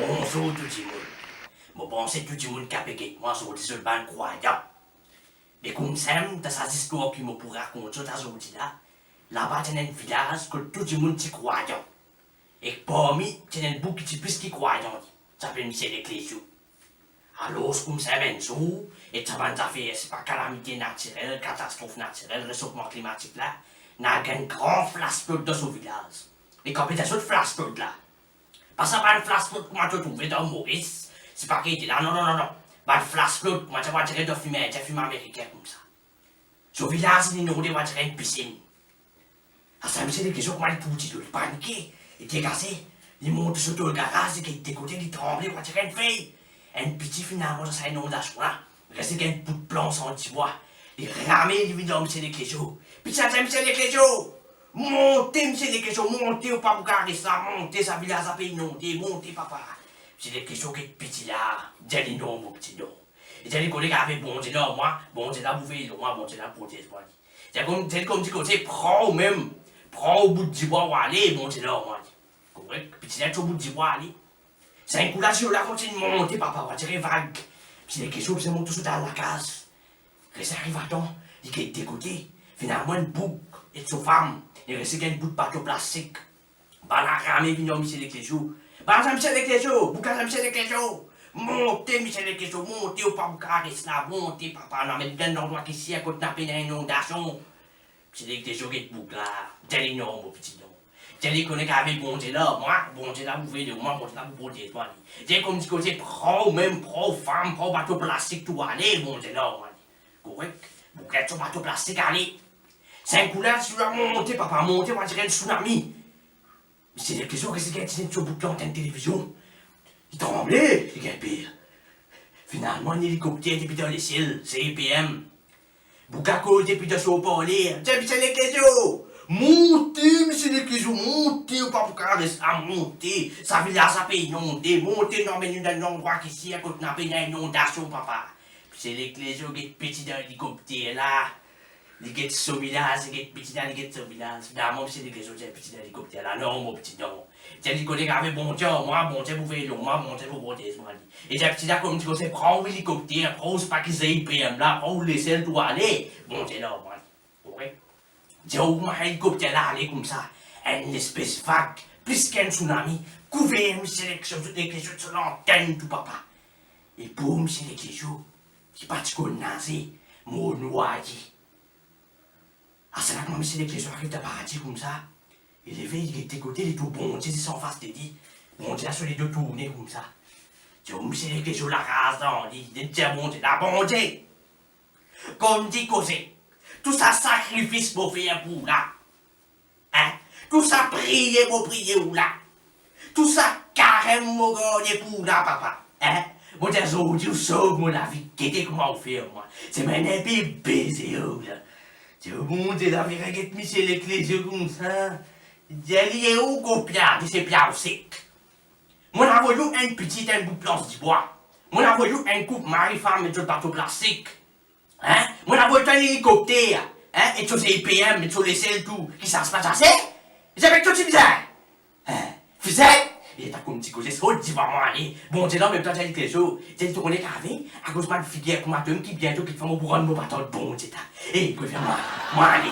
Bonjour tout le monde. Je pense que tout le monde qui a payé moi sur des urbains croyants. Mais comme ça, dans cette histoire qui me pour raconter aujourd'hui là-bas, il y a un village que tout le monde y croyant. Et parmi, il y a un bout qui est plus qui croyant. Ça s'appelle Michel Ecclesiou. Alors, comme ça, ben jour, et ça va faire, c'est pas calamité naturelle, catastrophe naturelle, réchauffement climatique là, il y a un grand flash flood dans ce village. Et quand il y a ce flash flood là, parce que c'est pas un flash flood comment tu trouves dans Maurice, c'est pas qu'il était là, non. Pas un flash flood, comment tu vas dire de fumer, tu fumes américain comme ça. Ce village, il nous va dire une piscine. Ah, ça me dit que je comment il pouvait il paniquer, il était cassé, il monte sur le garage, il était côté, il tremblait, il va dire une fille. Un petit finalement, ça c'est inondation là. Resté qu'un bout de plan sans petit bois. Il ramait le vide Michel Ecclesiou. Puis ça c'est Michel Ecclesiou. Montez Michel Ecclesiou, montez au pas pour carrer ça, montez sa village à payer inondé, montez papa. Michel Ecclesiou qui est petit là, j'ai non mon petit nom. Et j'ai les collègues avec bon Dieu là, moi, bon Dieu là, vous voyez, moi, bon Dieu là, protège moi. C'est comme dit côté, prends au bout du bois ou aller, bon Dieu là, moi. Correct, petit là, au bout du bois, allez. C'est un coup là, sur la continue de monter, papa, on va tirer vague. Puis les questions, c'est mon tout dans la case. Reste arrive à temps, il est dégoûté. Finalement, une boucle et de sa femme. Il reste qu'un bout de bateau plastique. Bah, la ramée, vignon, Michel Ecclesiou. Bah, ça, Michel Ecclesiou, boucage, Michel Ecclesiou. Montez, Michel Ecclesiou, montez au pas boucage, là, montez, papa. On a mis dans l'endroit ici, à côté de la inondation. Michel Ecclesiou, qui est boucle là. J'ai non, mon petit nom. J'ai dit qu'on est avec bon Dieu là, moi, bon Dieu là, vous voyez, moi, bon Dieu là, vous protégez toi. J'ai comme dit que c'est pro, même pro femme, pro bateau plastique, tout allez, bon Dieu là, moi. Correct? Vous êtes sur bateau plastique, allez. C'est un coup là, tu vas monter, papa, monter, on va dire un tsunami. Mais c'est des questions que c'est qu'il y a sur bout de l'antenne télévision. Il tremblait, c'est pire. Finalement, un hélicoptère depuis dans les ciels, c'est EPM. Boukako depuis dans son parler, c'est les questions. Montez, Michel Ecclesiou, montez au pas pour carrer ça, montez. Ça village a payé inondé, montez dans un endroit ici, à côté de la inondation, papa. Michel Ecclesiou qui est petit dans l'hélicoptère là. Il est sur le village, il est petit dans le village. Finalement, Michel Ecclesiou est petit dans l'hélicoptère là. Non, mon petit non. J'ai dit qu'on est avec bon Dieu, moi, bon Dieu, vous faites long, moi, bon Dieu, vous protégez, moi. Et j'ai petit là, comme tu sais, prends l'hélicoptère, prends ce paquet IPM là, prends laisser tout aller. Bon Dieu, là, moi. Ouais. J'ai ouvert un hélicoptère là, aller comme ça. Une espèce vague, plus qu'un tsunami, couvert Michel Ecclesiou sur l'antenne, tout papa. Et pour Michel Ecclesiou, qui partit qu'on nazi, mon noyé. Ah, c'est là que Michel Ecclesiou arrive de paradis comme ça. Il est veillé, il était côté, il est tout bon, Dieu, il s'en face, t'es dit. Bon Dieu, là, sur les deux tournées comme ça. J'ai ouvert Michel Ecclesiou la race dans l'île, il dit, bon Dieu, la bon Dieu. Comme dit Cosé. Tout ça sacrifice pour faire pour là. Hein? Tout ça prier pour prier ou là. Tout ça carême pour gagner pour là, papa. Hein? Moi, j'ai aujourd'hui, sauve mon avis. Qu'est-ce comment faire, moi? C'est mon épée baiser, là. C'est bon, Dieu, la vérité, Michel Ecclesiou comme ça. J'ai lié où qu'on piade, c'est piade sec. Moi, j'ai envoyé un petit bout de planche de bois. Moi, j'ai envoyé un couple mari-femme et tout bateau plastique. Hein? Moi, j'ai envoyé un hélicoptère. Hein? Et tous ces IPM, et tous les selles, tout. Qui ça se passe assez? Ils avaient tout ce bizarre. Hein? Faisait? Et t'as comme petit côté, c'est autre dit vraiment aller. Bon, c'est là, même temps, j'ai dit quelque chose. J'ai dit, on est carré, à cause de ma figure, comme un homme qui bientôt, qui fait mon bourron, mon bâton de bon, c'est ça. Et, préfère moi aller.